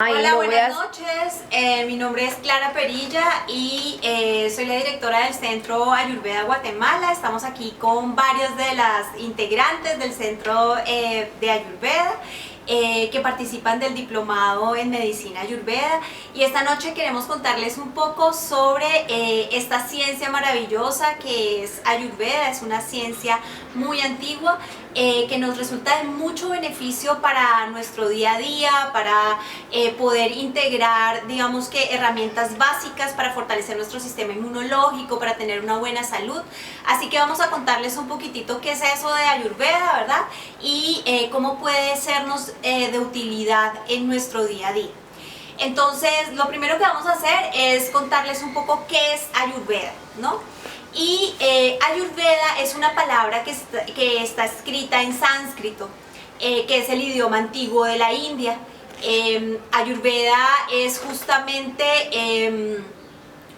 Hola, buenas noches. Mi nombre es Clara Perilla y soy la directora del Centro Ayurveda Guatemala. Estamos aquí con varios de las integrantes del Centro de Ayurveda que participan del diplomado en Medicina Ayurveda, y esta noche queremos contarles un poco sobre esta ciencia maravillosa que es Ayurveda. Es una ciencia muy antigua que nos resulta de mucho beneficio para nuestro día a día, para poder integrar, digamos que herramientas básicas para fortalecer nuestro sistema inmunológico, para tener una buena salud. Así que vamos a contarles un poquitito qué es eso de Ayurveda, ¿verdad? Y cómo puede sernos de utilidad en nuestro día a día. Entonces, lo primero que vamos a hacer es contarles un poco qué es Ayurveda, ¿no? Y Ayurveda es una palabra que está escrita en sánscrito, que es el idioma antiguo de la India. Ayurveda es justamente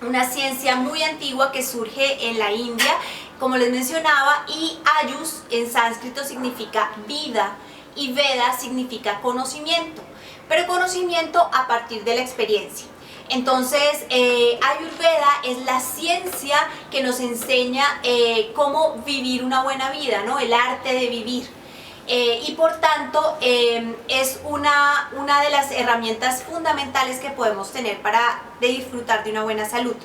una ciencia muy antigua que surge en la India, como les mencionaba, y Ayus en sánscrito significa vida y Veda significa conocimiento, pero conocimiento a partir de la experiencia. Entonces, Ayurveda es la ciencia que nos enseña cómo vivir una buena vida, ¿no? El arte de vivir. Y por tanto es una de las herramientas fundamentales que podemos tener para disfrutar de una buena salud.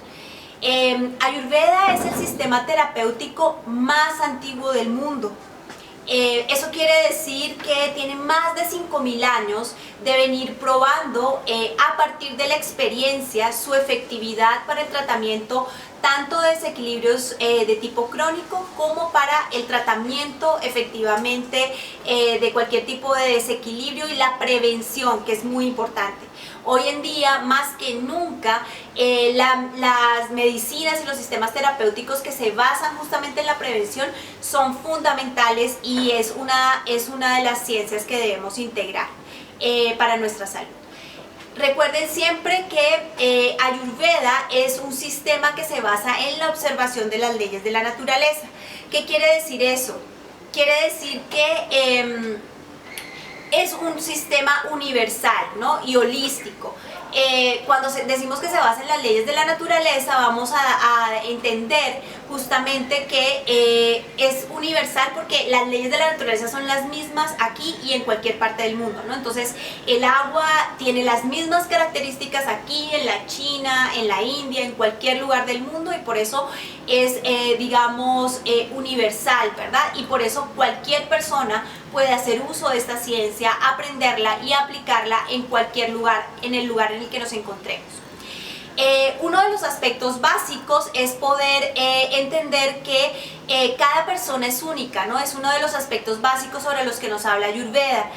Ayurveda es el sistema terapéutico más antiguo del mundo. Eso quiere decir que tiene más de 5.000 años de venir probando a partir de la experiencia su efectividad para el tratamiento tanto de desequilibrios de tipo crónico como para el tratamiento efectivamente de cualquier tipo de desequilibrio y la prevención, que es muy importante. Hoy en día, más que nunca, las medicinas y los sistemas terapéuticos que se basan justamente en la prevención son fundamentales, y es una de las ciencias que debemos integrar para nuestra salud. Recuerden siempre que Ayurveda es un sistema que se basa en la observación de las leyes de la naturaleza. ¿Qué quiere decir eso? Quiere decir que es un sistema universal, ¿no? Y holístico. Cuando decimos que se basa en las leyes de la naturaleza, vamos a entender justamente que es universal porque las leyes de la naturaleza son las mismas aquí y en cualquier parte del mundo, ¿no? Entonces, el agua tiene las mismas características aquí, en la China, en la India, en cualquier lugar del mundo, y por eso es, digamos, universal, ¿verdad? Y por eso cualquier persona puede hacer uso de esta ciencia, aprenderla y aplicarla en cualquier lugar, en el lugar en el que nos encontremos. Uno de los aspectos básicos es poder entender que cada persona es única, ¿no? Es uno de los aspectos básicos sobre los que nos habla Ayurveda.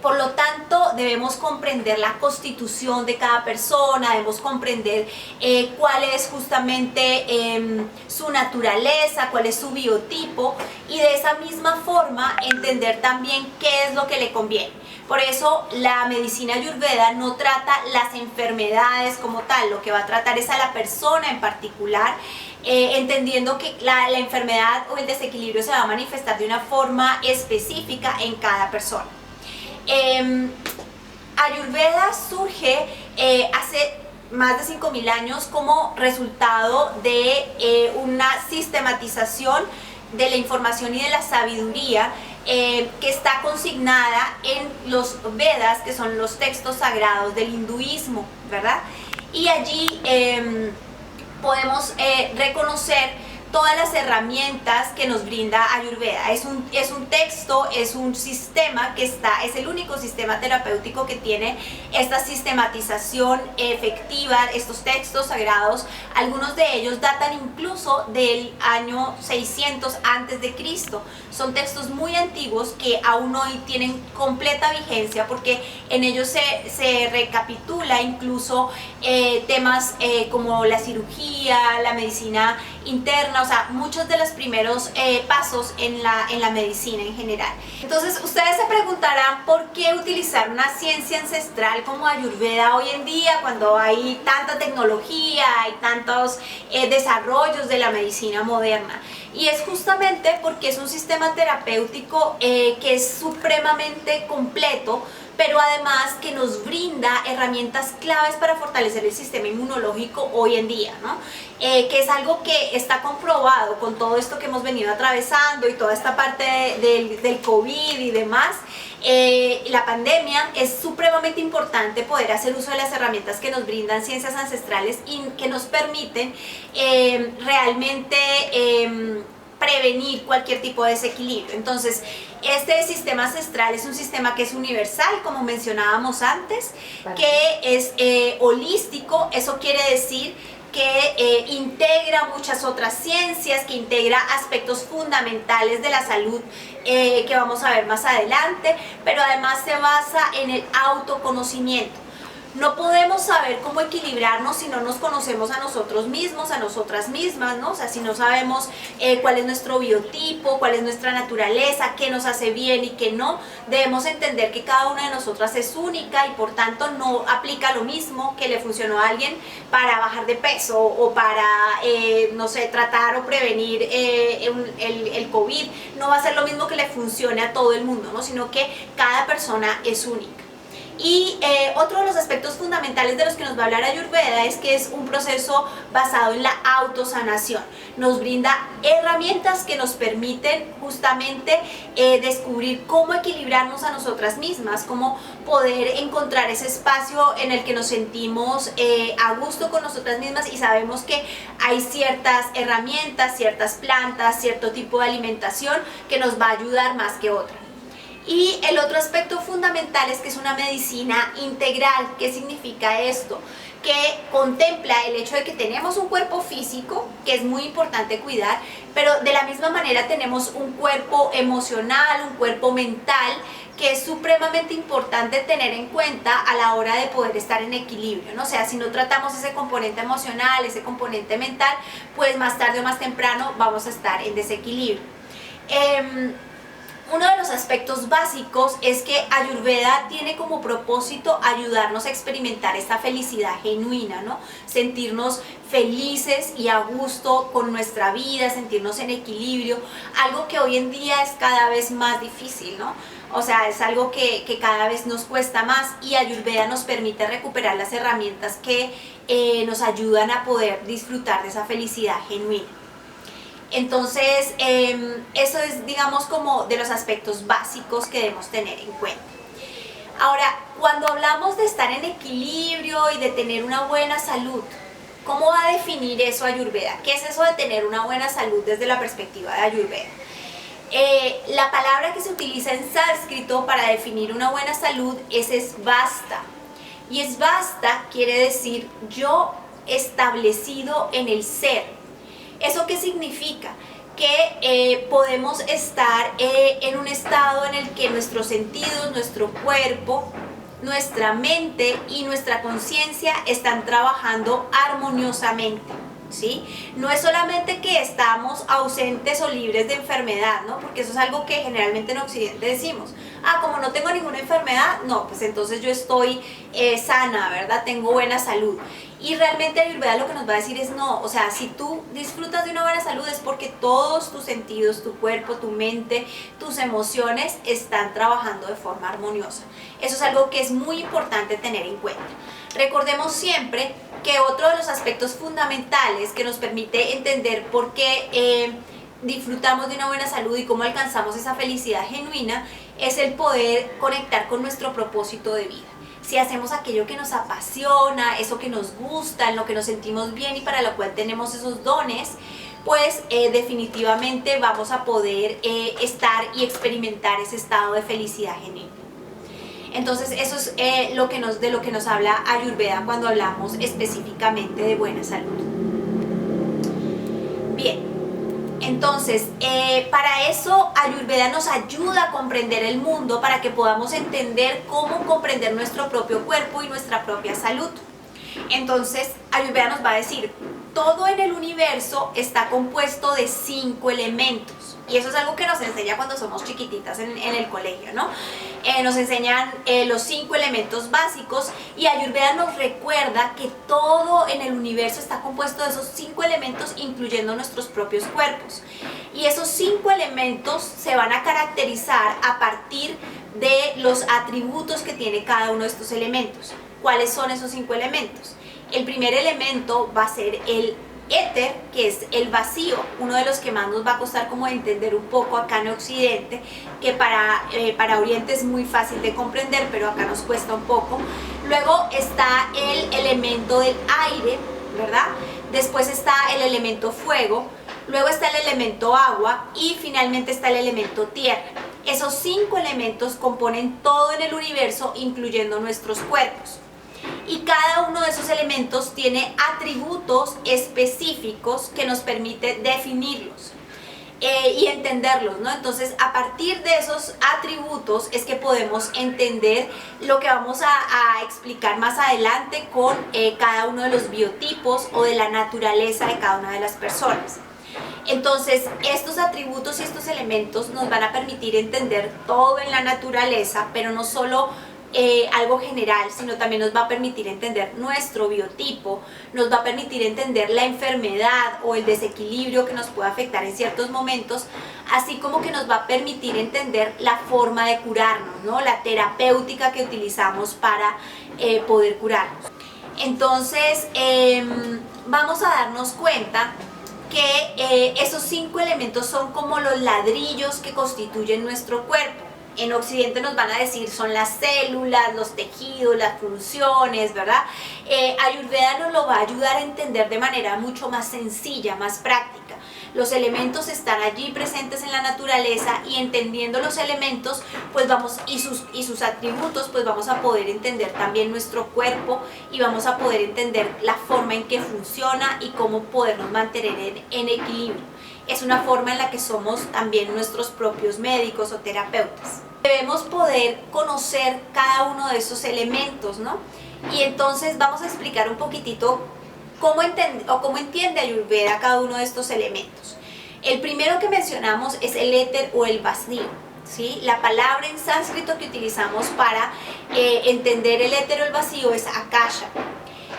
Por lo tanto, debemos comprender la constitución de cada persona, debemos comprender cuál es justamente su naturaleza, cuál es su biotipo, y de esa misma forma entender también qué es lo que le conviene. Por eso la medicina Ayurveda no trata las enfermedades como tal, lo que va a tratar es a la persona en particular, entendiendo que la enfermedad o el desequilibrio se va a manifestar de una forma específica en cada persona. Ayurveda surge hace más de 5.000 años como resultado de una sistematización de la información y de la sabiduría que está consignada en los Vedas, que son los textos sagrados del hinduismo, ¿verdad? Y allí podemos reconocer todas las herramientas que nos brinda Ayurveda. Es un texto, es un sistema que es el único sistema terapéutico que tiene esta sistematización efectiva, estos textos sagrados. Algunos de ellos datan incluso del año 600 antes de Cristo. Son textos muy antiguos que aún hoy tienen completa vigencia porque en ellos se recapitula incluso temas como la cirugía, la medicina interna, o sea, muchos de los primeros pasos en la medicina en general. Entonces, ustedes se preguntarán por qué utilizar una ciencia ancestral como Ayurveda hoy en día, cuando hay tanta tecnología, hay tantos desarrollos de la medicina moderna. Y es justamente porque es un sistema terapéutico que es supremamente completo, pero además que nos brinda herramientas claves para fortalecer el sistema inmunológico hoy en día, ¿no? Que es algo que está comprobado con todo esto que hemos venido atravesando y toda esta parte del COVID y demás. La pandemia, es supremamente importante poder hacer uso de las herramientas que nos brindan ciencias ancestrales y que nos permiten realmente prevenir cualquier tipo de desequilibrio. Entonces, este sistema ancestral es un sistema que es universal, como mencionábamos antes, que es holístico. Eso quiere decir que integra muchas otras ciencias, que integra aspectos fundamentales de la salud que vamos a ver más adelante, pero además se basa en el autoconocimiento. No podemos saber cómo equilibrarnos si no nos conocemos a nosotros mismos, a nosotras mismas, ¿no? O sea, si no sabemos cuál es nuestro biotipo, cuál es nuestra naturaleza, qué nos hace bien y qué no. Debemos entender que cada una de nosotras es única y por tanto no aplica lo mismo que le funcionó a alguien para bajar de peso o para, no sé, tratar o prevenir el COVID. No va a ser lo mismo que le funcione a todo el mundo, ¿no? Sino que cada persona es única. Y otro de los aspectos fundamentales de los que nos va a hablar Ayurveda es que es un proceso basado en la autosanación. Nos brinda herramientas que nos permiten justamente descubrir cómo equilibrarnos a nosotras mismas, cómo poder encontrar ese espacio en el que nos sentimos a gusto con nosotras mismas y sabemos que hay ciertas herramientas, ciertas plantas, cierto tipo de alimentación que nos va a ayudar más que otras. Y el otro aspecto fundamental es que es una medicina integral. ¿Qué significa esto? Que contempla el hecho de que tenemos un cuerpo físico, que es muy importante cuidar, pero de la misma manera tenemos un cuerpo emocional, un cuerpo mental, que es supremamente importante tener en cuenta a la hora de poder estar en equilibrio, ¿no? O sea, si no tratamos ese componente emocional, ese componente mental, pues más tarde o más temprano vamos a estar en desequilibrio. Uno de los aspectos básicos es que Ayurveda tiene como propósito ayudarnos a experimentar esta felicidad genuina, ¿no? Sentirnos felices y a gusto con nuestra vida, sentirnos en equilibrio, algo que hoy en día es cada vez más difícil, ¿no? O sea, es algo que cada vez nos cuesta más y Ayurveda nos permite recuperar las herramientas que nos ayudan a poder disfrutar de esa felicidad genuina. Entonces, eso es, digamos, como de los aspectos básicos que debemos tener en cuenta. Ahora, cuando hablamos de estar en equilibrio y de tener una buena salud, ¿cómo va a definir eso Ayurveda? ¿Qué es eso de tener una buena salud desde la perspectiva de Ayurveda? La palabra que se utiliza en sánscrito para definir una buena salud es svasta. Y svasta quiere decir yo establecido en el ser. ¿Eso qué significa? Que podemos estar en un estado en el que nuestros sentidos, nuestro cuerpo, nuestra mente y nuestra conciencia están trabajando armoniosamente, ¿sí? No es solamente que estamos ausentes o libres de enfermedad, ¿no? Porque eso es algo que generalmente en Occidente decimos. Ah, como no tengo ninguna enfermedad, no, pues entonces yo estoy sana, ¿verdad? Tengo buena salud. Y realmente Ayurveda lo que nos va a decir es no, o sea, si tú disfrutas de una buena salud es porque todos tus sentidos, tu cuerpo, tu mente, tus emociones están trabajando de forma armoniosa. Eso es algo que es muy importante tener en cuenta. Recordemos siempre que otro de los aspectos fundamentales que nos permite entender por qué disfrutamos de una buena salud y cómo alcanzamos esa felicidad genuina es el poder conectar con nuestro propósito de vida. Si hacemos aquello que nos apasiona, eso que nos gusta, en lo que nos sentimos bien y para lo cual tenemos esos dones, pues definitivamente vamos a poder estar y experimentar ese estado de felicidad genuina. Entonces eso es de lo que nos habla Ayurveda cuando hablamos específicamente de buena salud. Bien. Entonces, para eso Ayurveda nos ayuda a comprender el mundo para que podamos entender cómo comprender nuestro propio cuerpo y nuestra propia salud. Entonces, Ayurveda nos va a decir, todo en el universo está compuesto de 5 elementos. Y eso es algo que nos enseña cuando somos chiquititas en el colegio, ¿no? nos enseñan los 5 elementos básicos, y Ayurveda nos recuerda que todo en el universo está compuesto de esos 5 elementos, incluyendo nuestros propios cuerpos. Y esos 5 elementos se van a caracterizar a partir de los atributos que tiene cada uno de estos elementos. ¿Cuáles son esos 5 elementos? El primer elemento va a ser el éter, que es el vacío, uno de los que más nos va a costar como entender un poco acá en Occidente, que para Oriente es muy fácil de comprender, pero acá nos cuesta un poco. Luego está el elemento del aire, ¿verdad? Después está el elemento fuego, luego está el elemento agua y finalmente está el elemento tierra. Esos 5 elementos componen todo en el universo, incluyendo nuestros cuerpos. Y cada uno de esos elementos tiene atributos específicos que nos permite definirlos y entenderlos, ¿no? Entonces, a partir de esos atributos es que podemos entender lo que vamos a explicar más adelante con cada uno de los biotipos o de la naturaleza de cada una de las personas. Entonces, estos atributos y estos elementos nos van a permitir entender todo en la naturaleza, pero no solo algo general, sino también nos va a permitir entender nuestro biotipo, nos va a permitir entender la enfermedad o el desequilibrio que nos puede afectar en ciertos momentos, así como que nos va a permitir entender la forma de curarnos, ¿no? La terapéutica que utilizamos para poder curarnos. Entonces, vamos a darnos cuenta que esos 5 elementos son como los ladrillos que constituyen nuestro cuerpo. En Occidente nos van a decir son las células, los tejidos, las funciones, ¿verdad? Ayurveda nos lo va a ayudar a entender de manera mucho más sencilla, más práctica. Los elementos están allí presentes en la naturaleza, y entendiendo los elementos pues y sus atributos, pues vamos a poder entender también nuestro cuerpo, y vamos a poder entender la forma en que funciona y cómo podernos mantener en equilibrio. Es una forma en la que somos también nuestros propios médicos o terapeutas. Debemos poder conocer cada uno de esos elementos, ¿no? Y entonces vamos a explicar un poquitito cómo entiende Ayurveda cada uno de estos elementos. El primero que mencionamos es el éter o el vacío, ¿sí? La palabra en sánscrito que utilizamos para entender el éter o el vacío es akasha.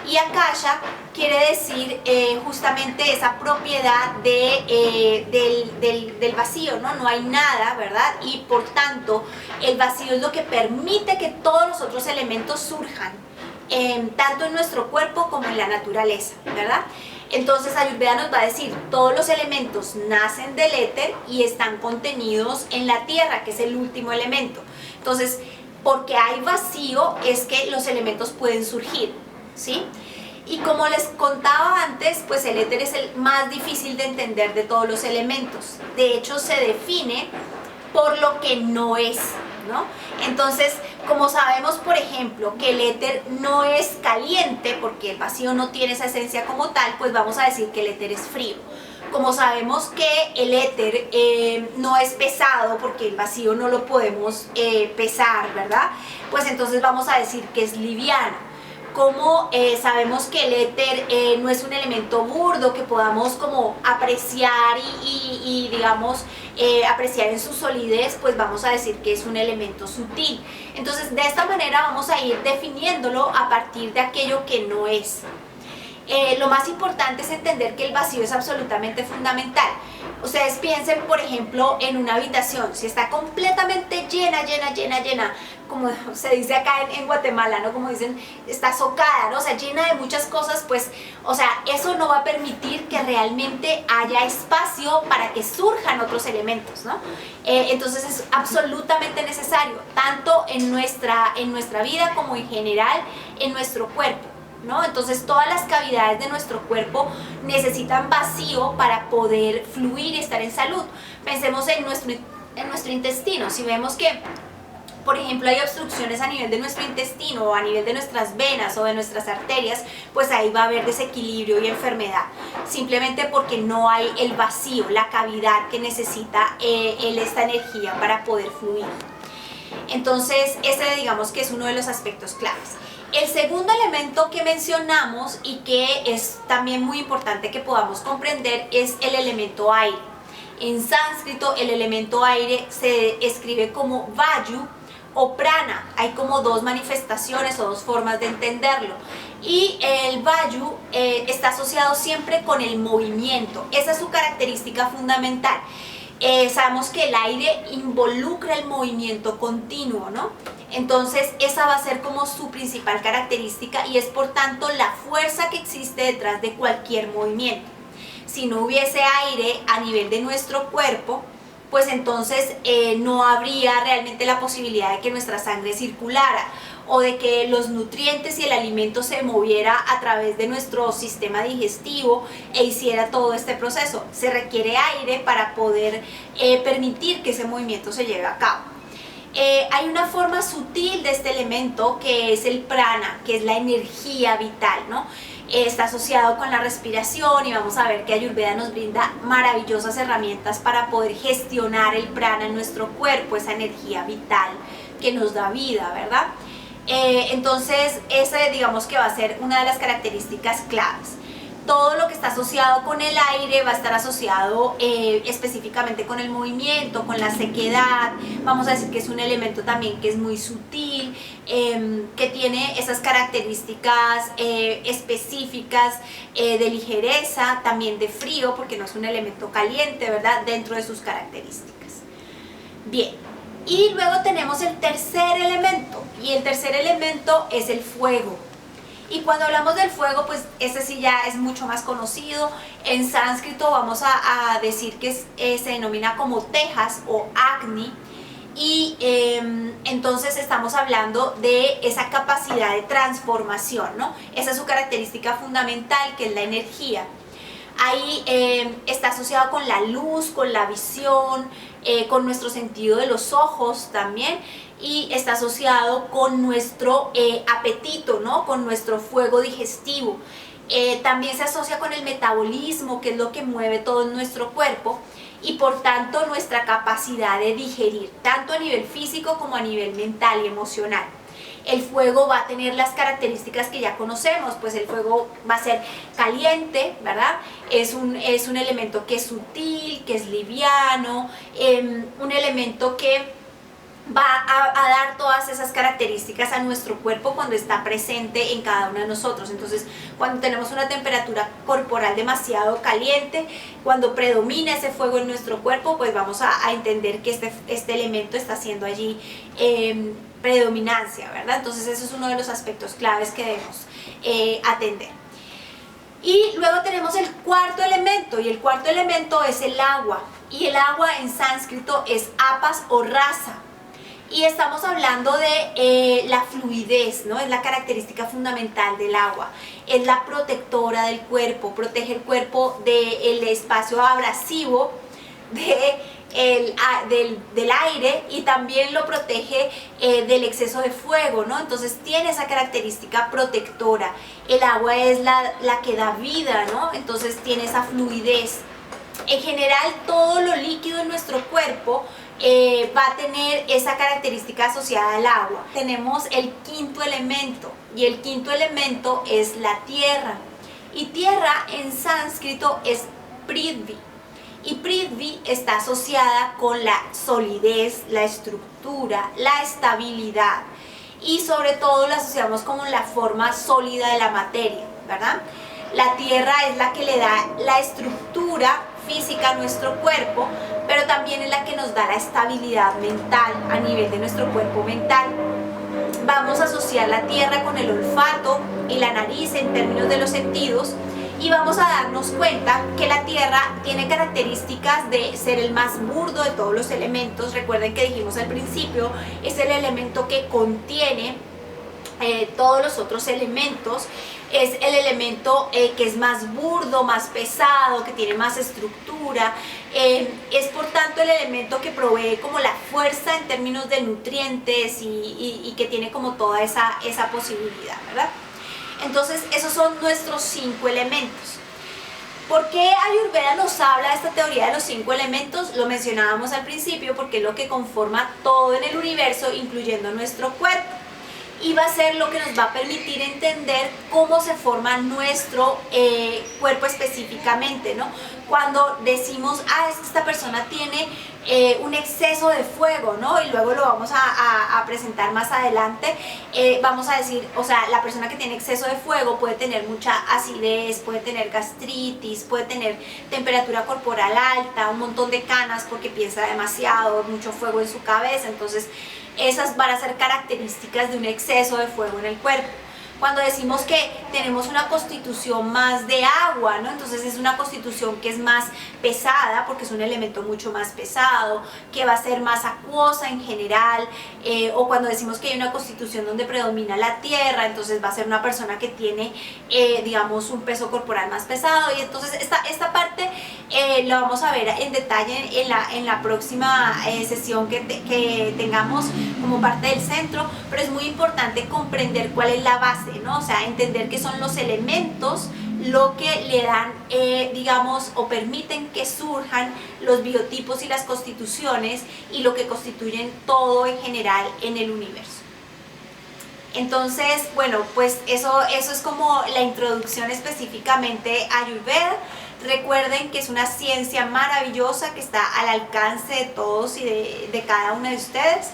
Y akasha quiere decir justamente esa propiedad del vacío, ¿no? No hay nada, ¿verdad? Y por tanto, el vacío es lo que permite que todos los otros elementos surjan, tanto en nuestro cuerpo como en la naturaleza, ¿verdad? Entonces Ayurveda nos va a decir, todos los elementos nacen del éter y están contenidos en la tierra, que es el último elemento. Entonces, porque hay vacío es que los elementos pueden surgir, ¿sí? Y como les contaba antes, pues el éter es el más difícil de entender de todos los elementos. De hecho, se define por lo que no es, ¿no? Entonces, como sabemos, por ejemplo, que el éter no es caliente, porque el vacío no tiene esa esencia como tal, pues vamos a decir que el éter es frío. Como sabemos que el éter no es pesado, porque el vacío no lo podemos pesar, ¿verdad? Pues entonces vamos a decir que es liviano. Como sabemos que el éter no es un elemento burdo que podamos como apreciar y digamos apreciar en su solidez, pues vamos a decir que es un elemento sutil. Entonces, de esta manera vamos a ir definiéndolo a partir de aquello que no es. Lo más importante es entender que el vacío es absolutamente fundamental. Ustedes piensen, por ejemplo, en una habitación, si está completamente llena, como se dice acá en Guatemala, ¿no? Como dicen, está socada, ¿no? O sea, llena de muchas cosas, pues, o sea, eso no va a permitir que realmente haya espacio para que surjan otros elementos, ¿no? Entonces es absolutamente necesario, tanto en nuestra vida como en general en nuestro cuerpo, ¿no? Entonces todas las cavidades de nuestro cuerpo necesitan vacío para poder fluir y estar en salud. Pensemos en nuestro intestino. Si vemos que, por ejemplo, hay obstrucciones a nivel de nuestro intestino o a nivel de nuestras venas o de nuestras arterias, pues ahí va a haber desequilibrio y enfermedad, simplemente porque no hay el vacío, la cavidad que necesita esta energía para poder fluir. Entonces, ese digamos que es uno de los aspectos claves. El segundo elemento que mencionamos y que es también muy importante que podamos comprender es el elemento aire. En sánscrito el elemento aire se escribe como Vayu o prana. Hay como dos manifestaciones o dos formas de entenderlo. Y el vayu está asociado siempre con el movimiento. Esa es su característica fundamental. Sabemos que el aire involucra el movimiento continuo, ¿no? Entonces esa va a ser como su principal característica y es por tanto la fuerza que existe detrás de cualquier movimiento. Si no hubiese aire a nivel de nuestro cuerpo, pues entonces no habría realmente la posibilidad de que nuestra sangre circulara o de que los nutrientes y el alimento se moviera a través de nuestro sistema digestivo e hiciera todo este proceso. Se requiere aire para poder permitir que ese movimiento se lleve a cabo. Hay una forma sutil de este elemento que es el prana, que es la energía vital, ¿no? Está asociado con la respiración y vamos a ver que Ayurveda nos brinda maravillosas herramientas para poder gestionar el prana en nuestro cuerpo, esa energía vital que nos da vida, ¿verdad? Entonces ese digamos que va a ser una de las características claves. Todo lo que está asociado con el aire va a estar asociado específicamente con el movimiento, con la sequedad. Vamos a decir que es un elemento también que es muy sutil, que tiene esas características específicas de ligereza, también de frío, porque no es un elemento caliente, ¿verdad? Dentro de sus características. Bien, y luego tenemos el tercer elemento, y el tercer elemento es el fuego. Y cuando hablamos del fuego, pues ese sí ya es mucho más conocido. En sánscrito vamos a decir que se denomina como tejas o agni. Y entonces estamos hablando de esa capacidad de transformación, ¿no? Esa es su característica fundamental, que es la energía. Ahí está asociado con la luz, con la visión, con nuestro sentido de los ojos también, y está asociado con nuestro apetito, ¿no? Con nuestro fuego digestivo. También se asocia con el metabolismo, que es lo que mueve todo en nuestro cuerpo, y por tanto nuestra capacidad de digerir, tanto a nivel físico como a nivel mental y emocional. El fuego va a tener las características que ya conocemos, pues el fuego va a ser caliente, ¿verdad? Es un elemento que es sutil, que es liviano, un elemento que va a dar todas esas características a nuestro cuerpo cuando está presente en cada uno de nosotros. Entonces, cuando tenemos una temperatura corporal demasiado caliente, cuando predomina ese fuego en nuestro cuerpo, pues vamos a entender que este elemento está haciendo allí predominancia, ¿verdad? Entonces, eso es uno de los aspectos claves que debemos atender. Y luego tenemos el cuarto elemento, y el cuarto elemento es el agua. Y el agua en sánscrito es apas o rasa. Y estamos hablando de la fluidez, ¿no? Es la característica fundamental del agua. Es la protectora del cuerpo, protege el cuerpo del espacio abrasivo del aire y también lo protege del exceso de fuego, ¿no? Entonces tiene esa característica protectora. El agua es la que da vida, ¿no? Entonces tiene esa fluidez. En general, todo lo líquido en nuestro cuerpo va a tener esa característica asociada al agua. Tenemos el quinto elemento, y el quinto elemento es la tierra. Y tierra en sánscrito es prithvi. Y prithvi está asociada con la solidez, la estructura, la estabilidad. Y sobre todo la asociamos como la forma sólida de la materia, ¿verdad? La tierra es la que le da la estructura física a nuestro cuerpo, pero también es la que nos da la estabilidad mental a nivel de nuestro cuerpo mental. Vamos a asociar la tierra con el olfato y la nariz en términos de los sentidos, y vamos a darnos cuenta que la tierra tiene características de ser el más burdo de todos los elementos. Recuerden que dijimos al principio, es el elemento que contiene todos los otros elementos. Es el elemento que es más burdo, más pesado, que tiene más estructura. Es por tanto el elemento que provee como la fuerza en términos de nutrientes y que tiene como toda esa posibilidad, ¿verdad? Entonces esos son nuestros 5 elementos. ¿Por qué Ayurveda nos habla de esta teoría de los 5 elementos? Lo mencionábamos al principio, porque es lo que conforma todo en el universo, incluyendo nuestro cuerpo. Y va a ser lo que nos va a permitir entender cómo se forma nuestro cuerpo específicamente, ¿no? Cuando decimos, es que esta persona tiene un exceso de fuego, ¿no? Y luego lo vamos a presentar más adelante. Vamos a decir, o sea, la persona que tiene exceso de fuego puede tener mucha acidez, puede tener gastritis, puede tener temperatura corporal alta, un montón de canas porque piensa demasiado, mucho fuego en su cabeza. Entonces, esas van a ser características de un exceso de fuego en el cuerpo. Cuando decimos que tenemos una constitución más de agua, ¿no? Entonces es una constitución que es más pesada, porque es un elemento mucho más pesado, que va a ser más acuosa en general, o cuando decimos que hay una constitución donde predomina la tierra, entonces va a ser una persona que tiene, digamos, un peso corporal más pesado. Y entonces esta parte la vamos a ver en detalle en la próxima sesión que tengamos como parte del centro, pero es muy importante comprender cuál es la base, ¿no? O sea, entender qué son los elementos lo que le dan, digamos, o permiten que surjan los biotipos y las constituciones y lo que constituyen todo en general en el universo. Entonces, bueno, pues eso es como la introducción específicamente a Ayurveda. Recuerden que es una ciencia maravillosa que está al alcance de todos y de cada uno de ustedes.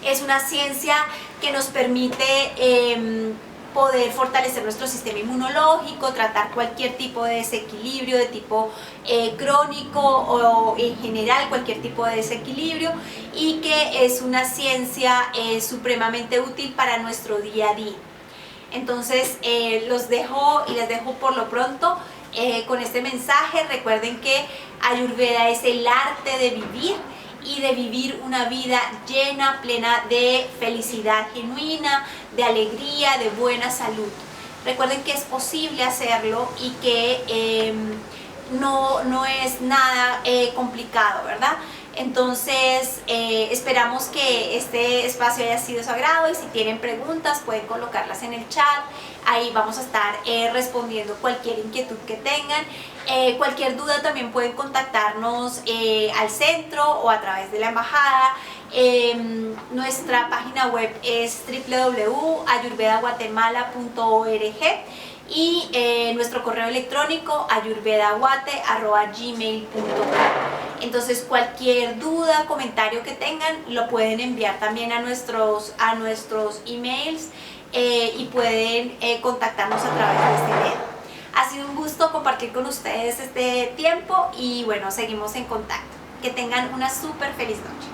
Es una ciencia que nos permite poder fortalecer nuestro sistema inmunológico, tratar cualquier tipo de desequilibrio de tipo crónico o en general cualquier tipo de desequilibrio, y que es una ciencia supremamente útil para nuestro día a día. Entonces los dejo y les dejo por lo pronto con este mensaje. Recuerden que Ayurveda es el arte de vivir y de vivir una vida llena, plena de felicidad genuina, de alegría, de buena salud. Recuerden que es posible hacerlo y que no es nada complicado, ¿verdad? Entonces esperamos que este espacio haya sido de su agrado, y si tienen preguntas pueden colocarlas en el chat. Ahí vamos a estar respondiendo cualquier inquietud que tengan. Cualquier duda también pueden contactarnos al centro o a través de la embajada. Nuestra página web es www.ayurvedaguatemala.org y nuestro correo electrónico ayurvedaguate@gmail.com. Entonces cualquier duda, comentario que tengan lo pueden enviar también a nuestros emails y pueden contactarnos a través de este medio. Ha sido un gusto compartir con ustedes este tiempo y bueno, seguimos en contacto. Que tengan una súper feliz noche.